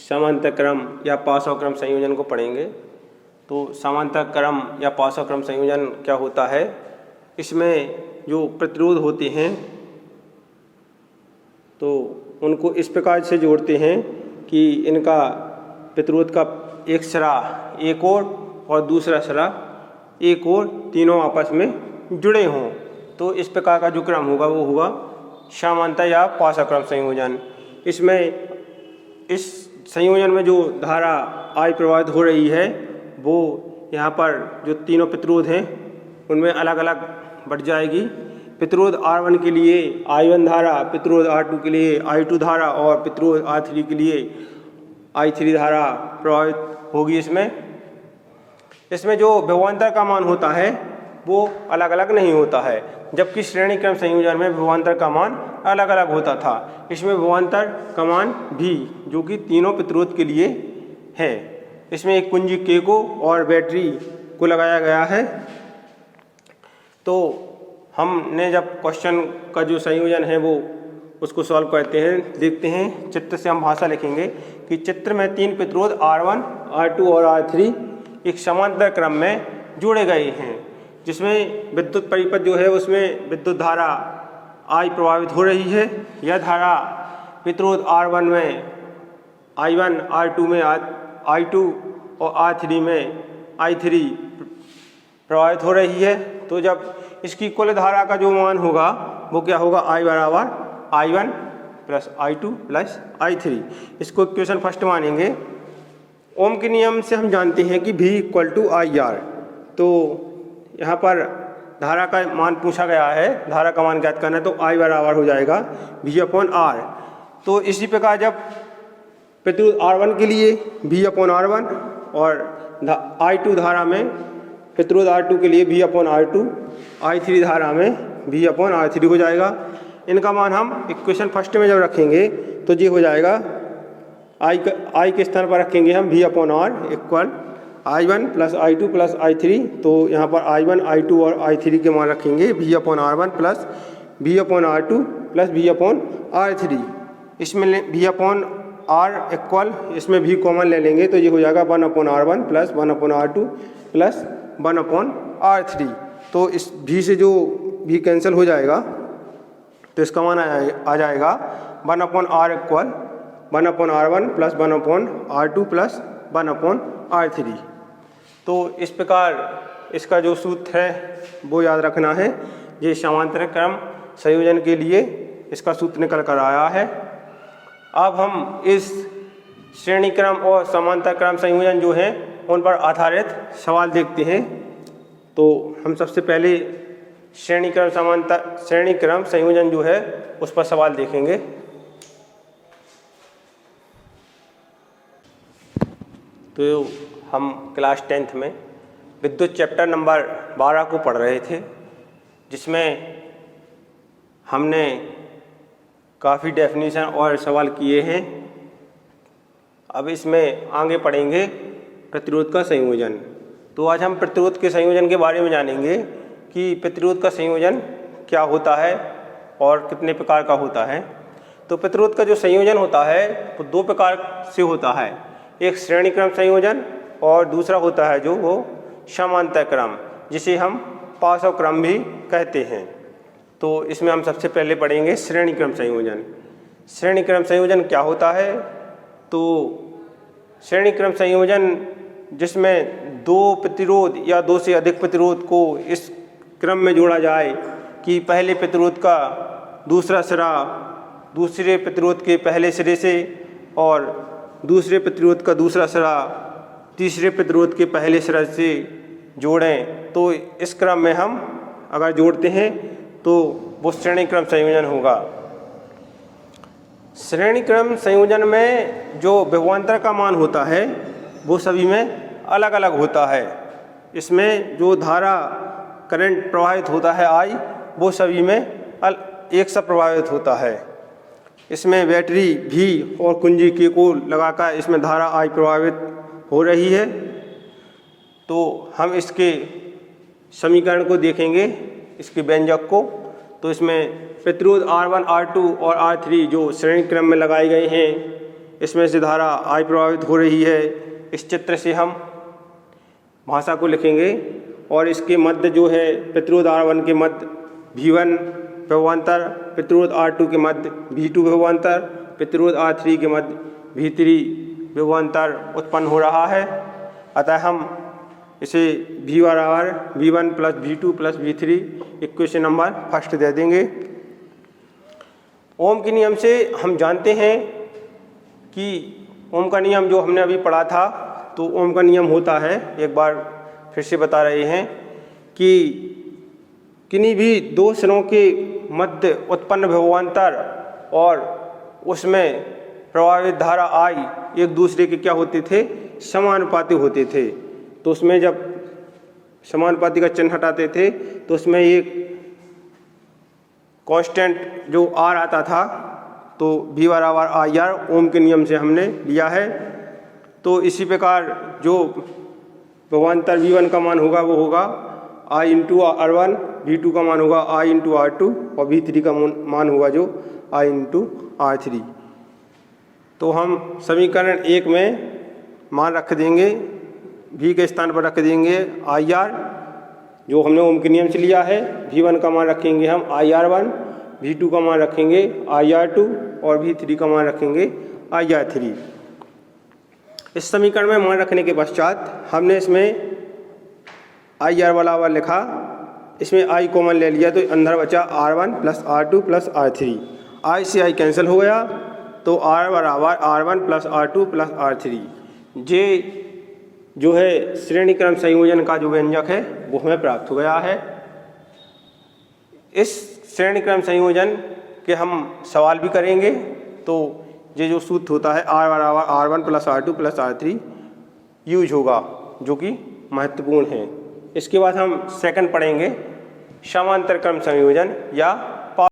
समांतर क्रम या पाँचवें क्रम संयोजन को पढ़ेंगे। तो समांतर क्रम या पाँचवें क्रम संयोजन क्या होता है, इसमें जो प्रतिरोध होते हैं तो उनको इस प्रकार से जोड़ते हैं कि इनका प्रतिरोध का एक सिरा एक और दूसरा सिरा एक और, तीनों आपस में जुड़े हों। तो इस प्रकार का जो क्रम होगा वो होगा समांतर या पाँचवें क्रम संयोजन। इसमें इस संयोजन में जो धारा I प्रवाहित हो रही है वो यहाँ पर जो तीनों प्रतिरोध हैं उनमें अलग अलग बढ़ जाएगी। प्रतिरोध R1 के लिए I1 धारा, प्रतिरोध R2 के लिए I2 धारा और प्रतिरोध R3 के लिए I3 धारा प्रवाहित होगी। इसमें जो विभवांतर का मान होता है वो अलग अलग नहीं होता है, जबकि श्रेणी क्रम संयोजन में विभवांतर का मान अलग अलग होता था। इसमें विभवांतर का मान भी जो कि तीनों प्रतिरोध के लिए है। इसमें एक कुंजी K को और बैटरी को लगाया गया है। तो हमने जब क्वेश्चन का जो संयोजन है वो उसको सॉल्व करते हैं, देखते हैं। चित्र से हम भाषा लिखेंगे कि चित्र में तीन प्रतिरोध R1, R2 और R3 एक समांतर क्रम में जोड़े गए हैं, जिसमें विद्युत परिपथ जो है उसमें विद्युत धारा I प्रवाहित हो रही है। यह धारा प्रतिरोध R1 में I1, R2 में I2 और R3 में I3 प्रवाहित हो रही है। तो जब इसकी कुल धारा का जो मान होगा वो क्या होगा, I बराबर I1 plus I2 plus I3। इसको इक्वेशन फर्स्ट मानेंगे। ओम के नियम से हम जानते हैं कि V इक्वल टू IR। तो यहाँ पर धारा का मान पूछा गया है, धारा का मान ज्ञात करना है, तो I बराबर हो जाएगा V अपॉन R। तो इसी प्रकार जब प्रतिरोध R1 के लिए V अपॉन R1 और I2 धारा में प्रतिरोध R2 के लिए V अपॉन R2, I3 धारा में V अपॉन R3 हो जाएगा। इनका मान हम इक्वेशन फर्स्ट में जब रखेंगे तो ये हो जाएगा, I के स्थान पर रखेंगे हम V upon R equal I1 plus I2 plus I3। तो यहाँ पर I1, I2 और I3 के मान रखेंगे V upon R1 plus V upon R2 plus V upon R3। इसमें V अपॉन R इक्वल, इसमें V कॉमन ले लेंगे तो ये हो जाएगा 1 upon R1 plus 1 upon R2 plus 1 upon R3। तो इस V से जो V कैंसिल हो जाएगा तो इसका मान आ जाएगा 1 upon R equal 1 upon R1 plus 1 upon R2 plus 1 upon R3। तो इस प्रकार इसका जो सूत्र है वो याद रखना है। ये समांतर क्रम संयोजन के लिए इसका सूत्र निकल कर आया है। अब हम इस श्रेणी क्रम और समांतर क्रम संयोजन जो हैं उन पर आधारित सवाल देखते हैं। तो हम सबसे पहले श्रेणी क्रम संयोजन जो है उस पर सवाल देखेंगे। तो हम क्लास 10th में विद्युत चैप्टर नंबर 12 को पढ़ रहे थे, जिसमें हमने काफ़ी डेफिनेशन और सवाल किए हैं। अब इसमें आगे पढ़ेंगे प्रतिरोध का संयोजन। तो आज हम प्रतिरोध के संयोजन के बारे में जानेंगे कि प्रतिरोध का संयोजन क्या होता है और कितने प्रकार का होता है। तो प्रतिरोध का जो संयोजन होता है वो दो प्रकार से होता है, एक श्रेणी क्रम संयोजन और दूसरा होता है जो वो समांतर क्रम, जिसे हम पाँचवें क्रम भी कहते हैं। तो इसमें हम सबसे पहले पढ़ेंगे श्रेणी क्रम संयोजन। श्रेणी क्रम संयोजन क्या होता है? तो श्रेणी क्रम संयोजन जिसमें दो प्रतिरोध या दो से अधिक प्रतिरोध को इस क्रम में जोड़ा जाए कि पहले प्रतिरोध का दूसरा सिरा दूसरे प्रतिरोध के पहले सिरे से और दूसरे प्रतिरोध का दूसरा सिरा तीसरे प्रतिरोध के पहले सिरे से जोड़ें। तो इस क्रम में हम अगर जोड़ते हैं तो वो श्रेणी क्रम संयोजन होगा। श्रेणी क्रम संयोजन में जो विभवांतर का मान होता है वो सभी में अलग अलग होता है। इसमें जो धारा करंट प्रवाहित होता है I, वो सभी में एक सा प्रवाहित होता है। इसमें बैटरी V और कुंजी K को लगाकर इसमें धारा I प्रवाहित हो रही है। तो हम इसके समीकरण को देखेंगे, इसके व्यंजक को। तो इसमें प्रतिरोध R1, R2 और R3 जो श्रेणी क्रम में लगाए गए हैं, इसमें से धारा I प्रवाहित हो रही है। इस चित्र से हम भाषा को लिखेंगे और इसके मध्य जो है प्रतिरोध R1 के मध्य V1 विभवांतर, प्रतिरोध R2 के मध्य V2 विभवांतर, प्रतिरोध R3 के मध्य V3 विभवांतर उत्पन्न हो रहा है। अतः हम इसे V1 plus V2 plus V3 equation number first दे देंगे। ओम के नियम से हम जानते हैं कि ओम का नियम जो हमने अभी पढ़ा था, तो ओम का नियम होता है, एक बार फिर से बता रहे हैं कि किन्हीं भी दो सिरों के मध्य उत्पन्न विभवांतर और उसमें प्रवाहित धारा I एक दूसरे के क्या होते थे, समानुपाती होते थे। तो उसमें जब समानुपाती का चिन्ह हटाते थे तो उसमें एक कांस्टेंट जो R आता था, तो V बराबर IR ओम के नियम से हमने लिया है। तो इसी प्रकार जो विभवांतर V1 का मान होगा वो होगा I इंटू R1, V2 का मान होगा I इंटू R2 और V3 का मान होगा जो I इंटू R3। तो हम समीकरण 1 में मान रख देंगे, V के स्थान पर रख देंगे IR जो हमने ओम के नियम से लिया है। V1 का मान रखेंगे हम IR1, V2 का मान रखेंगे IR2 और V3 का मान रखेंगे IR3। इस समीकरण में मान रखने के पश्चात हमने इसमें IR बराबर लिखा, इसमें I कॉमन ले लिया तो अंदर बचा R1 plus R2 plus R3। I से I कैंसिल हो गया तो R बराबर R1 plus R2 plus R3। ये जो है श्रेणी क्रम संयोजन का जो व्यंजक है वो हमें प्राप्त हो गया है। इस श्रेणी क्रम संयोजन के हम सवाल भी करेंगे। तो ये जो सूत्र होता है R बराबर R1 plus R2 plus R3 use होगा, जो कि महत्वपूर्ण है। इसके बाद हम सेकंड पढ़ेंगे समांतर क्रम संयोजन या